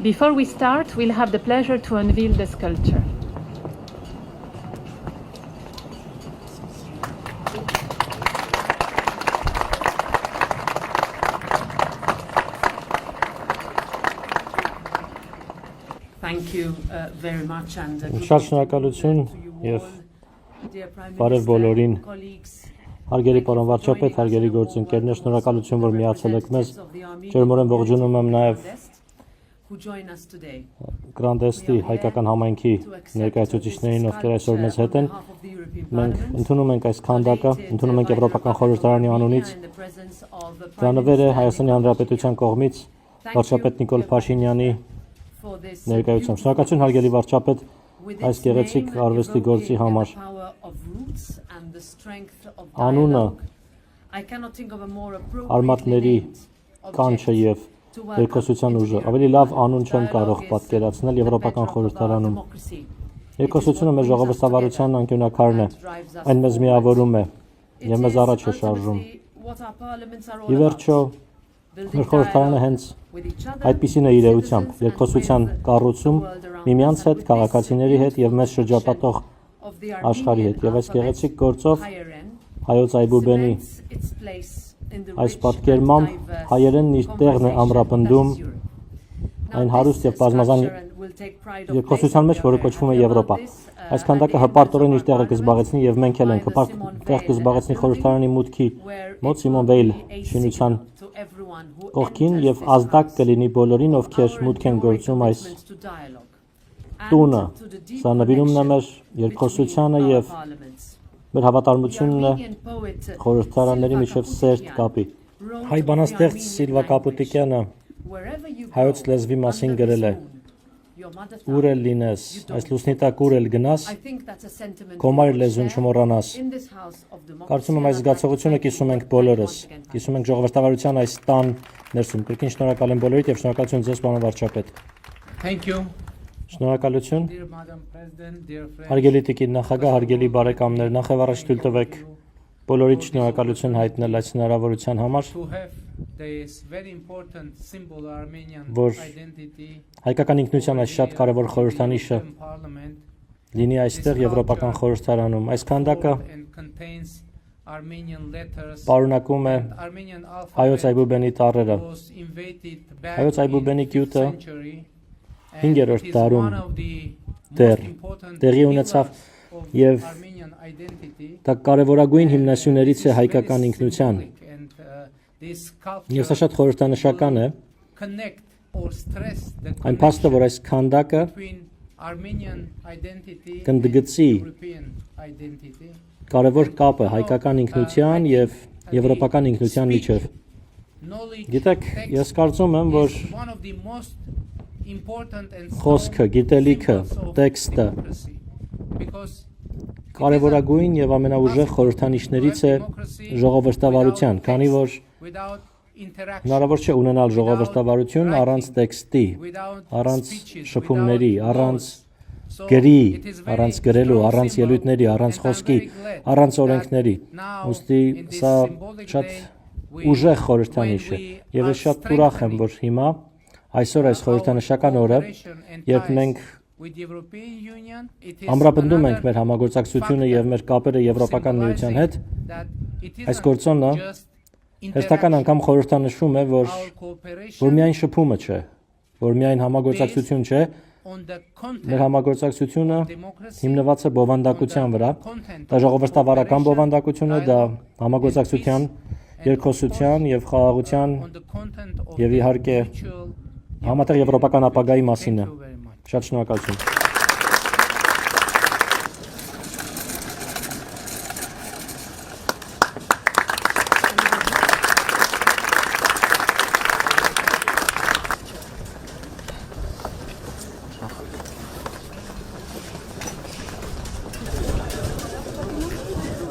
Before we start, we'll have the pleasure to unveil the sculpture. Thank you very much and Շատ շնորհակալություն եւ բարև բոլորին։ Հարգելի պարոն վարչապետ, հարգելի գործընկերներ, շնորհակալություն, որ միացել եք մեզ։ Ջերմորեն ողջունում եմ նաեւ Գրանդեստի հայկական համայնքի ներկայացուցիչներին, ովքեր այսօր մեզ հետ են։ Մենք ընդունում ենք այս քանդակը, ընդունում ենք Եվրոպական խորհրդարանի անունից։ Դրանվեր է Հայաստանի Հանրապետության կողմից վարչապետ Նիկոլ Փաշինյանի ներկայությամբ։ Շնորհակալություն հարգելի վարչապետ այս գեղեցիկ արվեստի գործի համար։ Անունը արմատների կանչը եւ երկխոսության ուժը։ Ավելի լավ անուն չեմ կարող պատկերացնել Եվրոպական խորհրդարանում։ Երկխոսությունը մեր ժողովրդավարության անկյունակարն է։ Այն մեզ միավորում է եւ մեզ առաջ է շարժում։ Ի վերջո մեր խորհրդարանը հենց այդպիսին է իր էությամբ, երկխոսության կառուցում միմյանց հետ, քաղաքացիների հետ եւ մեզ շրջապատող աշխարհի հետ։ Եվ այս գեղեցիկ գործով հայոց այբուբենի այս պատկերմամբ հայերենն իր տեղն է ամրապնդում այն հարուստ եւ բազմազան երկխոսության մեջ, որը կոչվում է Եվրոպա։ Այս քանդակը հպարտորեն իր տեղը կզբաղեցնի եւ մենք էլ ենք հպարտ տեղ կզբաղեցնի խորհրդարանի մուտքի մոտ Սիմոն Վեյլ շինության կողքին եւ ազդակ կլինի բոլորին, ովքեր մուտք են գործում այս տունը։ Սա նվիրումն է մեր երկխոսությանը եւ մեր հավատարմությունն է խորհրդարանների միջև սերտ կապի։ Հայ բանաստեղծ Սիլվա Կապուտիկյանը հայոց լեզվի մասին գրել է. Ուր էլ լինես, այս լուսնի տակ ուր էլ գնաս, քո մայր լեզուն չմոռանաս։ Կարծում եմ այս զգացողությունը կիսում ենք բոլորս, կիսում ենք ժողովրդավարության այս տան ներսում։ Կրկին շնորհակալ եմ բոլորիդ եւ շնորհակալություն ձեզ, պարոն վարչապետ։ Thank you. Շնորհակալություն։ Հարգելի տիկին նախագահ, հարգելի բարեկամներ, նախ եւ առաջ թույլ տվեք բոլորիդ շնորհակալություն հայտնել այս հնարավորության համար, որ հայկական ինքնության այս շատ կարևոր խորհրդանիշը լինի այստեղ Եվրոպական խորհրդարանում։ Այս քանդակը պարունակում է հայոց այբուբենի տառերը։ Հայոց այբուբենի գյուտը 5-րդ դարում տեղի ունեցավ եւ դա կարևորագույն հիմնասյուներից է հայկական ինքնության։ Եվ սա շատ խորհրդանշական է այն փաստը, որ այս քանդակը կընդգծի կարևոր կապը հայկական ինքնության եւ եվրոպական ինքնության միջև։ Գիտեք, ես կարծում եմ, որ խոսքը, գիտելիքը, տեքստը կարևորագույն եւ ամենաուժեղ խորհրդանիշներից է ժողովրդավարության, քանի որ հնարավոր չէ ունենալ ժողովրդավարություն առանց տեքստի, առանց շփումների, առանց գրի, առանց գրելու, առանց ելույթների, առանց խոսքի, առանց օրենքների։ Ուստի սա շատ ուժեղ խորհրդանիշ է եւ ես շատ ուրախ եմ, որ հիմա այսօր այս խորհրդանշական օրը, երբ մենք ամրապնդում ենք մեր համագործակցությունը եւ մեր կապերը Եվրոպական միության հետ, այս գործոնը հերթական անգամ խորհրդանշում է, որ միայն շփումը չէ, որ միայն համագործակցություն չէ, մեր համագործակցությունը հիմնված է բովանդակության վրա, դա ժողովրդավարական բովանդակություն է, դա համագործակցության, երկխոսության եւ խաղաղության եւ իհարկե համատեղ եվրոպական ապագայի մասին է։ Շատ շնորհակալություն։